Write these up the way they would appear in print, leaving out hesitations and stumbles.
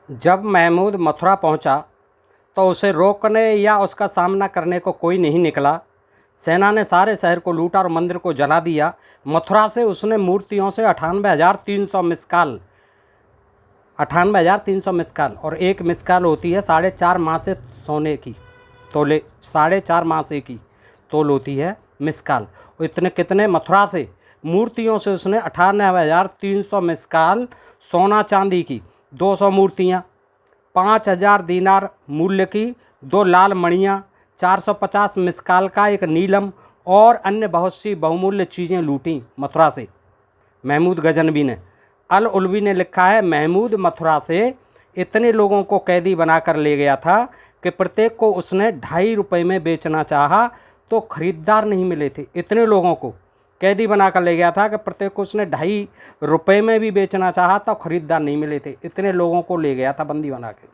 जब महमूद मथुरा पहुंचा तो उसे रोकने या उसका सामना करने को कोई नहीं निकला। सेना ने सारे शहर को लूटा और मंदिर को जला दिया। मथुरा से उसने मूर्तियों से 98,300 मिस्काल और एक मिस्काल होती है 4.5 माह से सोने की तोले, 4.5 माह से की तोल होती है मिस्काल। इतने कितने मथुरा से मूर्तियों से उसने 98,300 मिस्काल सोना चांदी की 200 मूर्तियाँ, 5,000 दीनार मूल्य की 2 लाल मणियाँ, 450 मिस्काल का एक नीलम और अन्य बहुत सी बहुमूल्य चीज़ें लूटीं मथुरा से। महमूद गजनवी ने, अल उलवी ने लिखा है, महमूद मथुरा से इतने लोगों को कैदी बनाकर ले गया था कि प्रत्येक को उसने 2.5 रुपये में बेचना चाहा तो खरीदार नहीं मिले थे। इतने लोगों को कैदी बनाकर ले गया था कि प्रत्येक को उसने 2.5 रुपये में भी बेचना चाहा तो खरीदार नहीं मिले थे। इतने लोगों को ले गया था बंदी बना के।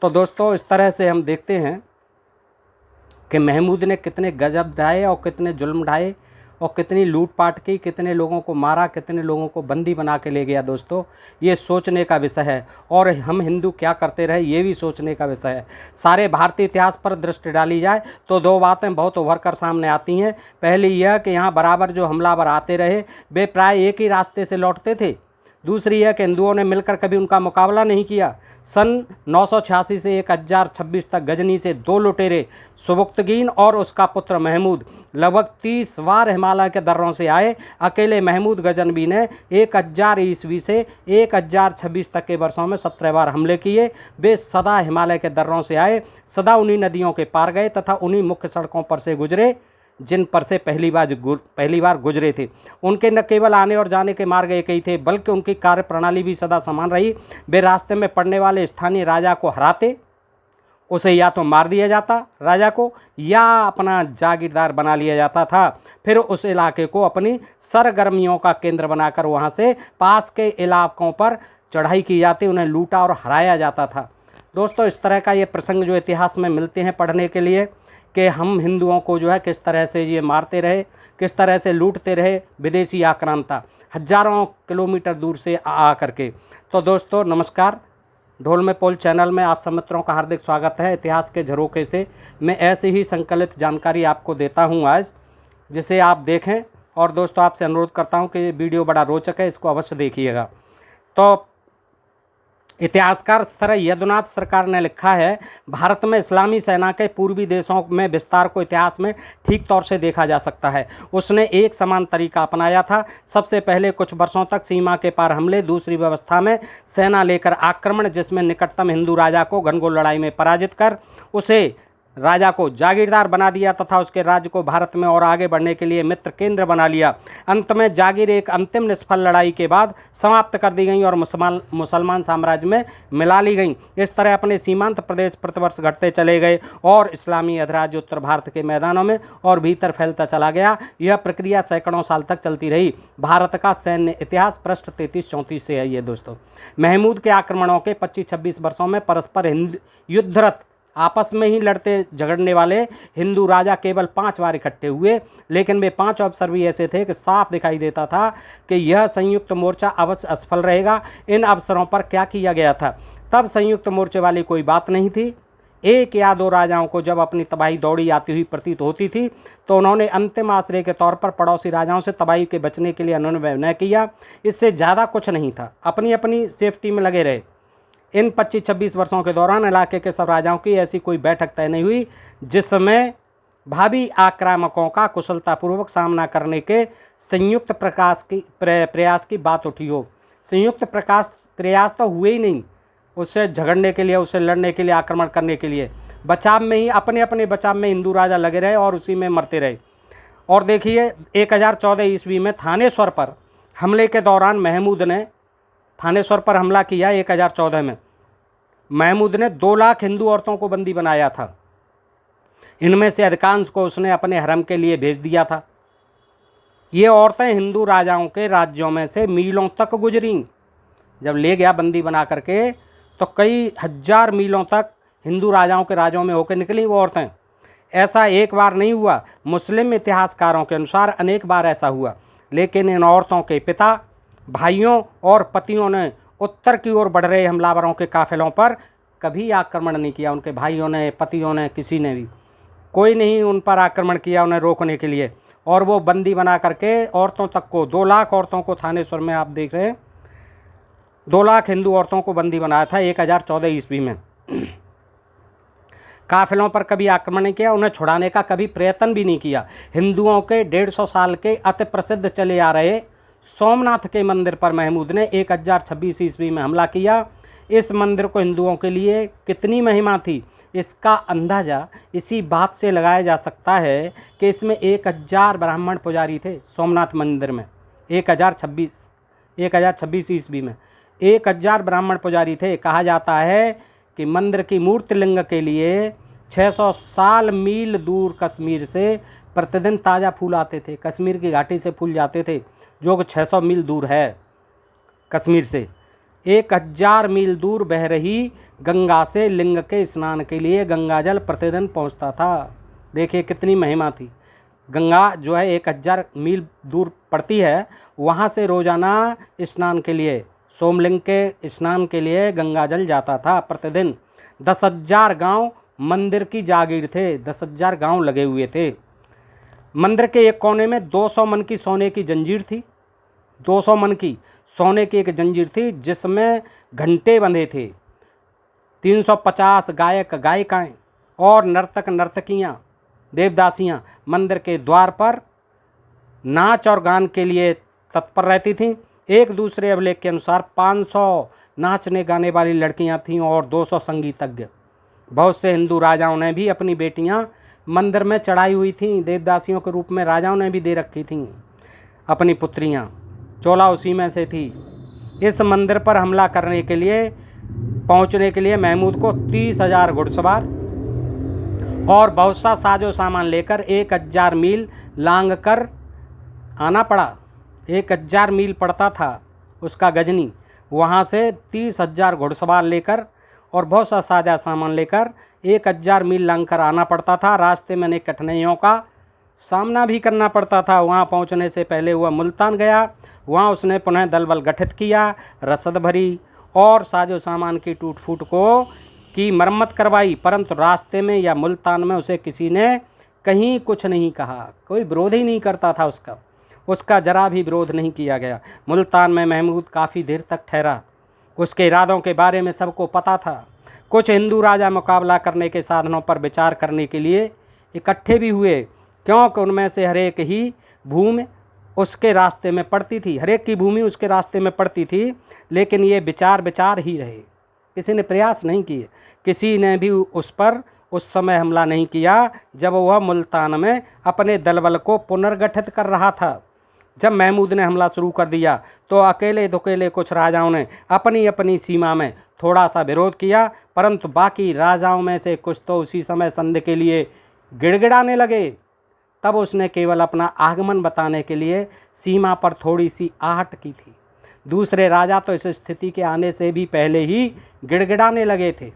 तो दोस्तों, इस तरह से हम देखते हैं कि महमूद ने कितने गजब ढाए और कितने जुल्म ढाए और कितनी लूटपाट की, कितने लोगों को मारा, कितने लोगों को बंदी बना के ले गया। दोस्तों, ये सोचने का विषय है और हम हिंदू क्या करते रहे ये भी सोचने का विषय है। सारे भारतीय इतिहास पर दृष्टि डाली जाए तो 2 बातें बहुत उभर कर सामने आती हैं। पहली यह कि यहाँ बराबर जो हमलावर आते रहे वे प्राय एक ही रास्ते से लौटते थे। दूसरी है कि हिंदुओं ने मिलकर कभी उनका मुकाबला नहीं किया। सन 986 से 1026 तक गजनी से 2 लुटेरे सुबुक्तगीन और उसका पुत्र महमूद लगभग 30 बार हिमालय के दर्रों से आए। अकेले महमूद गजनवी ने 1000 ईस्वी से 1026 तक के वर्षों में 17 बार हमले किए। वे सदा हिमालय के दर्रों से आए, सदा उन्हीं नदियों के पार गए तथा उन्हीं मुख्य सड़कों पर से गुजरे जिन पर से पहली बार गुजरे थे। उनके न केवल आने और जाने के मार्ग एक ही थे बल्कि उनकी कार्य प्रणाली भी सदा समान रही। वे रास्ते में पड़ने वाले स्थानीय राजा को हराते, उसे या तो मार दिया जाता राजा को या अपना जागीरदार बना लिया जाता था। फिर उस इलाके को अपनी सरगर्मियों का केंद्र बनाकर वहाँ से पास के इलाकों पर चढ़ाई की जाती, उन्हें लूटा और हराया जाता था। दोस्तों, इस तरह का ये प्रसंग जो इतिहास में मिलते हैं पढ़ने के लिए कि हम हिंदुओं को जो है किस तरह से ये मारते रहे, किस तरह से लूटते रहे विदेशी आक्रांता हजारों किलोमीटर दूर से आ करके। तो दोस्तों नमस्कार, ढोल में पोल चैनल में आप सब मित्रों का हार्दिक स्वागत है। इतिहास के झरोखे से मैं ऐसे ही संकलित जानकारी आपको देता हूँ आज, जिसे आप देखें। और दोस्तों, आपसे अनुरोध करता हूँ कि ये वीडियो बड़ा रोचक है, इसको अवश्य देखिएगा। तो इतिहासकार सर यदुनाथ सरकार ने लिखा है, भारत में इस्लामी सेना के पूर्वी देशों में विस्तार को इतिहास में ठीक तौर से देखा जा सकता है। उसने एक समान तरीका अपनाया था। सबसे पहले कुछ वर्षों तक सीमा के पार हमले, दूसरी व्यवस्था में सेना लेकर आक्रमण, जिसमें निकटतम हिंदू राजा को घनघोर लड़ाई में पराजित कर उसे राजा को जागीरदार बना दिया तथा उसके राज्य को भारत में और आगे बढ़ने के लिए मित्र केंद्र बना लिया। अंत में जागीर एक अंतिम निष्फल लड़ाई के बाद समाप्त कर दी गई और मुसलमान साम्राज्य में मिला ली गई। इस तरह अपने सीमांत प्रदेश प्रतिवर्ष घटते चले गए और इस्लामी अधिराज्य उत्तर भारत के मैदानों में और भीतर फैलता चला गया। यह प्रक्रिया सैकड़ों साल तक चलती रही। भारत का सैन्य इतिहास पृष्ठ 33-34 से है ये दोस्तों। महमूद के आक्रमणों के 25-26 वर्षों में परस्पर युद्धरत, आपस में ही लड़ते झगड़ने वाले हिंदू राजा केवल 5 बार इकट्ठे हुए, लेकिन वे 5 अवसर भी ऐसे थे कि साफ दिखाई देता था कि यह संयुक्त मोर्चा अवश्य असफल रहेगा। इन अवसरों पर क्या किया गया था? तब संयुक्त मोर्चे वाली कोई बात नहीं थी। 1 या 2 राजाओं को जब अपनी तबाही दौड़ी आती हुई प्रतीत होती थी तो उन्होंने अंतिम आश्रय के तौर पर पड़ोसी राजाओं से तबाही के बचने के लिए अनुनय न किया। इससे ज़्यादा कुछ नहीं था, अपनी अपनी सेफ्टी में लगे रहे। इन 25-26 वर्षों के दौरान इलाके के सब राजाओं की ऐसी कोई बैठक तय नहीं हुई जिसमें भावी आक्रामकों का कुशलतापूर्वक सामना करने के संयुक्त प्रयास की बात उठी हो। संयुक्त प्रयास तो हुए ही नहीं उससे झगड़ने के लिए, उससे लड़ने के लिए, आक्रमण करने के लिए। बचाव में ही, अपने अपने बचाव में हिंदू राजा लगे रहे और उसी में मरते रहे। और देखिए, 1014 ईस्वी में थानेश्वर पर हमले के दौरान महमूद ने थानेश्वर पर हमला किया। 1014 में महमूद ने 2 लाख हिंदू औरतों को बंदी बनाया था। इनमें से अधिकांश को उसने अपने हरम के लिए भेज दिया था। ये औरतें हिंदू राजाओं के राज्यों में से मीलों तक गुजरीं। जब ले गया बंदी बना करके तो कई हजार मीलों तक हिंदू राजाओं के राज्यों में होकर निकली वो औरतें। ऐसा एक बार नहीं हुआ, मुस्लिम इतिहासकारों के अनुसार अनेक बार ऐसा हुआ। लेकिन इन औरतों के पिता, भाइयों और पतियों ने उत्तर की ओर बढ़ रहे हमलावरों के काफिलों पर कभी आक्रमण नहीं किया। उनके भाइयों ने, पतियों ने, किसी ने भी, कोई नहीं उन पर आक्रमण किया उन्हें रोकने के लिए। और वो बंदी बना करके औरतों तक को, 2 लाख औरतों को थानेश्वर में आप देख रहे हैं, 2 लाख हिंदू औरतों को बंदी बनाया था 1014 ईस्वी में। काफिलों पर कभी आक्रमण नहीं किया, उन्हें छुड़ाने का कभी प्रयत्न भी नहीं किया। हिंदुओं के 150 साल के अति प्रसिद्ध चले आ रहे सोमनाथ के मंदिर पर महमूद ने 1026 ईस्वी में हमला किया। इस मंदिर को हिंदुओं के लिए कितनी महिमा थी, इसका अंदाज़ा इसी बात से लगाया जा सकता है कि इसमें 1000 ब्राह्मण पुजारी थे। सोमनाथ मंदिर में 1026 ईस्वी में 1000 ब्राह्मण पुजारी थे। कहा जाता है कि मंदिर की मूर्ति लिंग के लिए 600 साल मील दूर कश्मीर से प्रतिदिन ताज़ा फूल आते थे। कश्मीर की घाटी से फूल जाते थे, जो कि 600 मील दूर है कश्मीर से। 1000 मील दूर बह रही गंगा से लिंग के स्नान के लिए गंगा जल प्रतिदिन पहुंचता था। देखिए कितनी महिमा थी। गंगा जो है 1000 मील दूर पड़ती है, वहाँ से रोज़ाना स्नान के लिए, सोमलिंग के स्नान के लिए गंगा जल जाता था प्रतिदिन। 10,000 गांव मंदिर की जागीर थे, 10,000 गांव लगे हुए थे। मंदिर के एक कोने में 200 मन की सोने की जंजीर थी। 200 मन की सोने की एक जंजीर थी जिसमें घंटे बंधे थे। 350 गायक गायिकाएँ और नर्तक नर्तकियाँ, देवदासियाँ मंदिर के द्वार पर नाच और गान के लिए तत्पर रहती थीं। एक दूसरे अभिलेख के अनुसार 500 नाचने गाने वाली लड़कियां थीं और 200 संगीतज्ञ। बहुत से हिंदू राजाओं ने भी अपनी बेटियां मंदिर में चढ़ाई हुई थीं। देवदासियों के रूप में राजाओं ने भी दे रखी थीं अपनी पुत्रियां। चोला उसी में से थी। इस मंदिर पर हमला करने के लिए, पहुंचने के लिए महमूद को 30,000 घुड़सवार और बहुत सा साजो सामान लेकर 1000 मील लांग कर आना पड़ा। 1000 मील पड़ता था उसका गजनी। वहाँ से 30,000 घुड़सवार लेकर और बहुत सा साजा सामान लेकर 1000 मील लांग कर आना पड़ता था। रास्ते में अनेक कठिनाइयों का सामना भी करना पड़ता था। वहाँ पहुँचने से पहले वह मुल्तान गया। वहाँ उसने पुनः दल बल गठित किया, रसद भरी और साजो सामान की टूट फूट की मरम्मत करवाई। परंतु रास्ते में या मुल्तान में उसे किसी ने कहीं कुछ नहीं कहा। कोई विरोध ही नहीं करता था उसका जरा भी विरोध नहीं किया गया। मुल्तान में महमूद काफ़ी देर तक ठहरा। उसके इरादों के बारे में सबको पता था। कुछ हिंदू राजा मुकाबला करने के साधनों पर विचार करने के लिए इकट्ठे भी हुए, क्योंकि उनमें से हरेक ही भूमि उसके रास्ते में पड़ती थी। हरेक की भूमि उसके रास्ते में पड़ती थी, लेकिन ये विचार ही रहे। किसी ने प्रयास नहीं किए, किसी ने भी उस पर उस समय हमला नहीं किया जब वह मुल्तान में अपने दलबल को पुनर्गठित कर रहा था। जब महमूद ने हमला शुरू कर दिया तो अकेले दुकेले कुछ राजाओं ने अपनी अपनी सीमा में थोड़ा सा विरोध किया, परंतु बाकी राजाओं में से कुछ तो उसी समय संधि के लिए गिड़गिड़ाने लगे। तब उसने केवल अपना आगमन बताने के लिए सीमा पर थोड़ी सी आहट की थी। दूसरे राजा तो इस स्थिति के आने से भी पहले ही गिड़गिड़ाने लगे थे।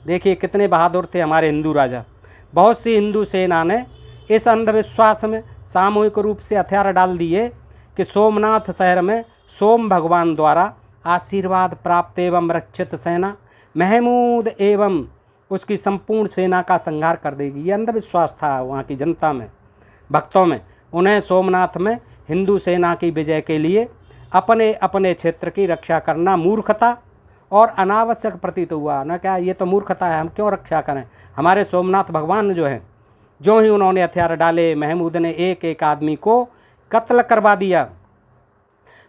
देखिए कितने बहादुर थे हमारे हिंदू राजा। बहुत सी हिंदू सेना ने इस अंधविश्वास में सामूहिक रूप से हथियार डाल दिए कि सोमनाथ शहर में सोम भगवान द्वारा आशीर्वाद प्राप्त एवं रक्षित सेना महमूद एवं उसकी संपूर्ण सेना का संहार कर देगी। ये अंधविश्वास था वहाँ की जनता में, भक्तों में। उन्हें सोमनाथ में हिंदू सेना की विजय के लिए अपने अपने क्षेत्र की रक्षा करना मूर्खता और अनावश्यक प्रतीत हुआ। ना क्या ये तो मूर्खता है, हम क्यों रक्षा करें। हमारे सोमनाथ भगवान जो हैं, जो ही उन्होंने हथियार डाले, महमूद ने एक एक आदमी को कत्ल करवा दिया।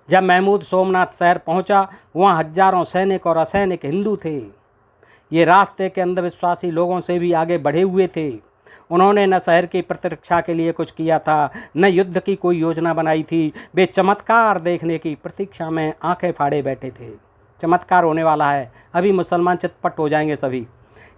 जब महमूद सोमनाथ शहर पहुंचा, वहाँ हजारों सैनिक और असैनिक हिंदू थे। ये रास्ते के अंधविश्वासी लोगों से भी आगे बढ़े हुए थे। उन्होंने न शहर की प्रतिरक्षा के लिए कुछ किया था, न युद्ध की कोई योजना बनाई थी। वे चमत्कार देखने की प्रतीक्षा में आंखें फाड़े बैठे थे। चमत्कार होने वाला है, अभी मुसलमान चितपट हो जाएंगे सभी।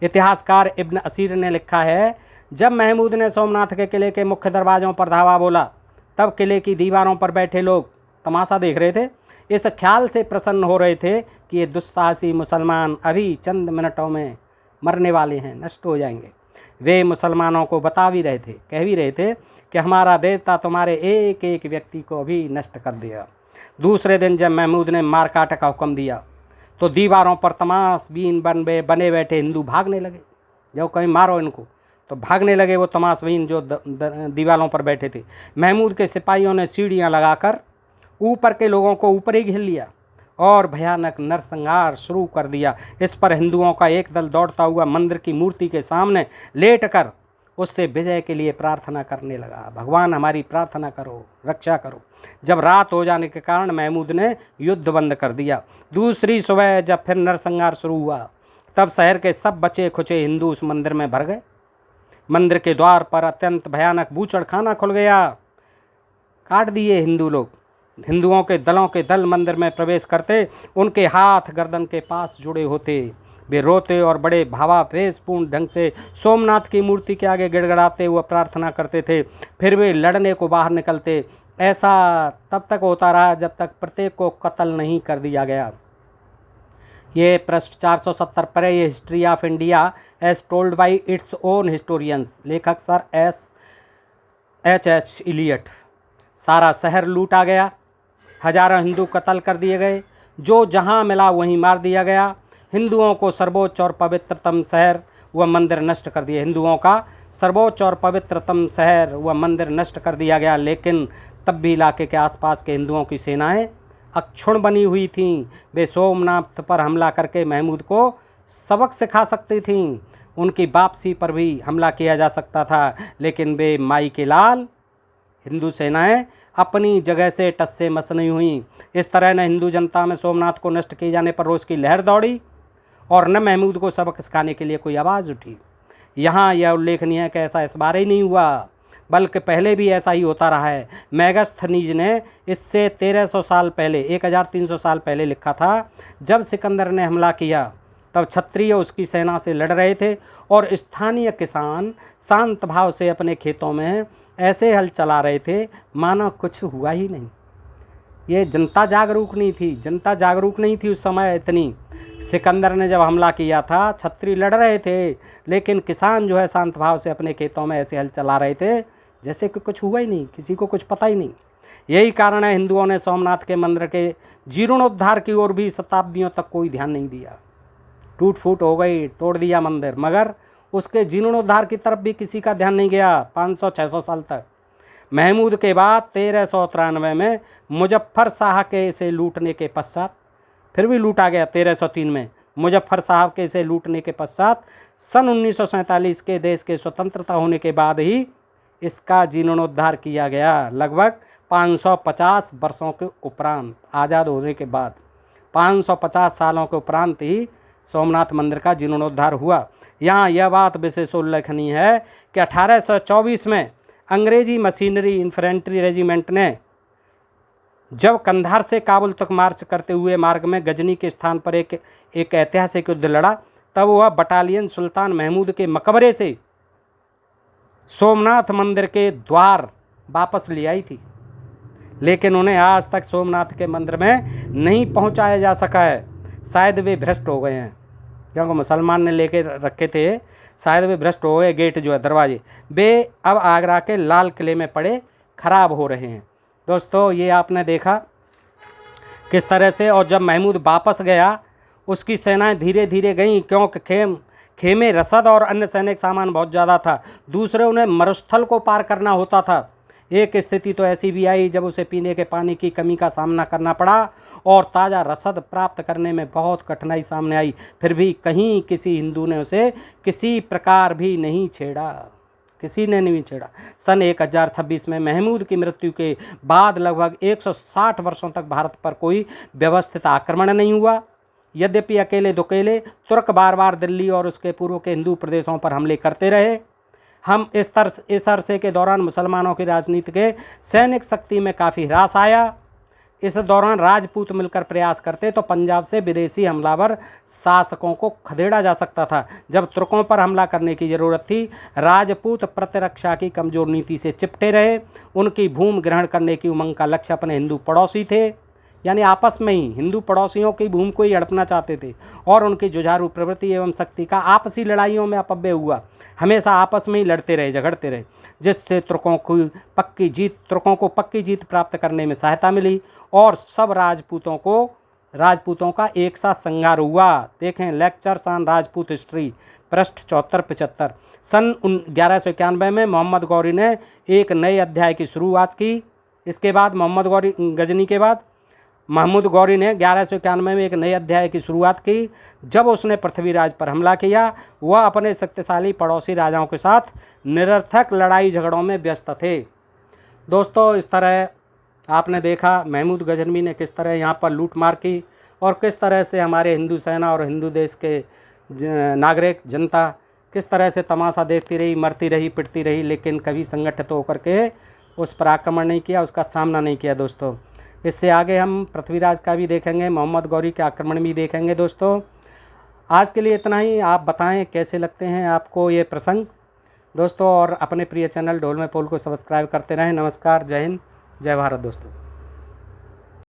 इतिहासकार इब्न असीर ने लिखा है, जब महमूद ने सोमनाथ के किले के मुख्य दरवाज़ों पर धावा बोला, तब किले की दीवारों पर बैठे लोग तमाशा देख रहे थे। इस ख्याल से प्रसन्न हो रहे थे कि ये दुस्साहसी मुसलमान अभी चंद मिनटों में मरने वाले हैं, नष्ट हो जाएंगे। वे मुसलमानों को बता भी रहे थे, कह भी रहे थे कि हमारा देवता तुम्हारे एक एक व्यक्ति को अभी नष्ट कर दिया। दूसरे दिन जब महमूद ने मार काट का हुक्म दिया, तो दीवारों पर तमाशबीन बने बैठे हिंदू भागने लगे। जब कहीं मारो इनको तो भागने लगे वो तमाशबीन जो दीवारों पर बैठे थे। महमूद के सिपाहियों ने सीढ़ियाँ लगाकर ऊपर के लोगों को ऊपर ही घेर लिया और भयानक नरसंहार शुरू कर दिया। इस पर हिंदुओं का एक दल दौड़ता हुआ मंदिर की मूर्ति के सामने लेटकर उससे विजय के लिए प्रार्थना करने लगा, भगवान हमारी प्रार्थना करो, रक्षा करो। जब रात हो जाने के कारण महमूद ने युद्ध बंद कर दिया। दूसरी सुबह जब फिर नरसंहार शुरू हुआ तब शहर के सब बचे खुचे हिंदू उस मंदिर में भर गए। मंदिर के द्वार पर अत्यंत भयानक बूचड़खाना खुल गया। काट दिए हिंदू लोग। हिंदुओं के दलों के दल मंदिर में प्रवेश करते, उनके हाथ गर्दन के पास जुड़े होते। वे रोते और बड़े भावावेशपूर्ण ढंग से सोमनाथ की मूर्ति के आगे गिड़गिड़ाते हुए प्रार्थना करते थे। फिर वे लड़ने को बाहर निकलते। ऐसा तब तक होता रहा जब तक प्रत्येक को कत्ल नहीं कर दिया गया। ये पृष्ठ 470 पर ये history of India as told by its own historians, लेखक सर H.H. इलियट। सारा शहर लूटा गया, हजारों हिंदू कत्ल कर दिए गए, जो जहाँ मिला वहीं मार दिया गया। हिंदुओं को सर्वोच्च और पवित्रतम शहर व मंदिर नष्ट कर दिए। हिंदुओं का सर्वोच्च और पवित्रतम शहर व मंदिर नष्ट कर दिया गया। लेकिन तब भी इलाके के आसपास के हिंदुओं की सेनाएं अक्षुण्ण बनी हुई थीं। वे सोमनाथ पर हमला करके महमूद को सबक सिखा सकती थीं। उनकी वापसी पर भी हमला किया जा सकता था, लेकिन वे माई के लाल हिंदू सेनाएं अपनी जगह से टस से मस नहीं हुई। इस तरह न हिंदू जनता में सोमनाथ को नष्ट किए जाने पर रोष की लहर दौड़ी और न महमूद को सबक सिखाने के लिए कोई आवाज़ उठी। यहाँ यह उल्लेखनीय है कि ऐसा इस बार ही नहीं हुआ, बल्कि पहले भी ऐसा ही होता रहा है। मेगास्थनीज ने इससे 1300 साल पहले 1300 साल पहले लिखा था। जब सिकंदर ने हमला किया तब क्षत्रिय उसकी सेना से लड़ रहे थे और स्थानीय किसान शांत भाव से अपने खेतों में ऐसे हल चला रहे थे मानो कुछ हुआ ही नहीं। ये जनता जागरूक नहीं थी, जनता जागरूक नहीं थी उस समय इतनी। सिकंदर ने जब हमला किया था क्षत्रिय लड़ रहे थे, लेकिन किसान जो है शांत भाव से अपने खेतों में ऐसे हल चला रहे थे जैसे कि कुछ हुआ ही नहीं, किसी को कुछ पता ही नहीं। यही कारण है हिंदुओं ने सोमनाथ के मंदिर के जीर्णोद्धार की ओर भी शताब्दियों तक कोई ध्यान नहीं दिया। टूट फूट हो गई, तोड़ दिया मंदिर, मगर उसके जीर्णोद्धार की तरफ भी किसी का ध्यान नहीं गया 500-600 साल तक। महमूद के बाद 1393 में मुजफ्फर शाह के इसे लूटने के पश्चात फिर भी लूटा गया। 1303 में मुजफ्फर साहब के इसे लूटने के पश्चात सन 1947 के देश के स्वतंत्रता होने के बाद ही इसका जीर्णोद्धार किया गया। लगभग 550 वर्षों के उपरांत, आज़ाद होने के बाद 550 सालों के उपरांत ही सोमनाथ मंदिर का जीर्णोद्धार हुआ। यहाँ यह बात विशेष उल्लेखनीय है कि 1824 में अंग्रेजी मशीनरी इन्फेंट्री रेजिमेंट ने जब कंधार से काबुल तक मार्च करते हुए मार्ग में गजनी के स्थान पर एक ऐतिहासिक युद्ध लड़ा, तब वह बटालियन सुल्तान महमूद के मकबरे से सोमनाथ मंदिर के द्वार वापस ले आई थी, लेकिन उन्हें आज तक सोमनाथ के मंदिर में नहीं पहुंचाया जा सका है। शायद वे भ्रष्ट हो गए हैं, क्योंकि मुसलमान ने लेके रखे थे, शायद वे भ्रष्ट हो गए। गेट जो है, दरवाजे, वे अब आगरा के लाल किले में पड़े खराब हो रहे हैं। दोस्तों, ये आपने देखा किस तरह से। और जब महमूद वापस गया उसकी सेनाएं धीरे धीरे गईं, क्योंकि खेमे रसद और अन्य सैनिक सामान बहुत ज़्यादा था। दूसरे, उन्हें मरुस्थल को पार करना होता था। एक स्थिति तो ऐसी भी आई जब उसे पीने के पानी की कमी का सामना करना पड़ा और ताज़ा रसद प्राप्त करने में बहुत कठिनाई सामने आई। फिर भी कहीं किसी हिंदू ने उसे किसी प्रकार भी नहीं छेड़ा, किसी ने नहीं छेड़ा। सन 1026 में महमूद की मृत्यु के बाद लगभग 160 वर्षों तक भारत पर कोई व्यवस्थित आक्रमण नहीं हुआ। यद्यपि अकेले दुकेले तुर्क बार बार दिल्ली और उसके पूर्व के हिंदू प्रदेशों पर हमले करते रहे। हम इस अरसे के दौरान मुसलमानों की राजनीति के सैनिक शक्ति में काफ़ी ह्रास आया। इस दौरान राजपूत मिलकर प्रयास करते तो पंजाब से विदेशी हमलावर शासकों को खदेड़ा जा सकता था। जब तुर्कों पर हमला करने की ज़रूरत थी, राजपूत प्रतिरक्षा की कमज़ोर नीति से चिपटे रहे। उनकी भूमि ग्रहण करने की उमंग का लक्ष्य अपने हिंदू पड़ोसी थे, यानी आपस में ही हिंदू पड़ोसियों की भूमि को ही हड़पना चाहते थे। और उनकी जुझारू प्रवृत्ति एवं शक्ति का आपसी लड़ाइयों में अपव्यय हुआ। हमेशा आपस में ही लड़ते रहे, झगड़ते रहे, जिससे तुर्कों को पक्की जीत प्राप्त करने में सहायता मिली और सब राजपूतों को राजपूतों का एक साथ संहार हुआ। देखें लेक्चर्स ऑन राजपूत हिस्ट्री पृष्ठ 74-75। सन 1191 में मोहम्मद गौरी ने एक नए अध्याय की शुरुआत की। इसके बाद मोहम्मद गौरी गजनी के बाद महमूद गौरी ने 1191 में एक नए अध्याय की शुरुआत की, जब उसने पृथ्वीराज पर हमला किया। वह अपने शक्तिशाली पड़ोसी राजाओं के साथ निरर्थक लड़ाई झगड़ों में व्यस्त थे। दोस्तों, इस तरह आपने देखा महमूद गजनवी ने किस तरह यहाँ पर लूटमार की और किस तरह से हमारे हिंदू सेना और हिंदू देश के नागरिक जनता किस तरह से तमाशा देखती रही, मरती रही, पिटती रही, लेकिन कभी संगठित होकर के उस पर आक्रमण नहीं किया, उसका सामना नहीं किया। दोस्तों, इससे आगे हम पृथ्वीराज का भी देखेंगे, मोहम्मद गौरी के आक्रमण भी देखेंगे। दोस्तों, आज के लिए इतना ही। आप बताएं कैसे लगते हैं आपको ये प्रसंग दोस्तों, और अपने प्रिय चैनल ढोल में पोल को सब्सक्राइब करते रहें। नमस्कार, जय हिंद, जय भारत दोस्तों।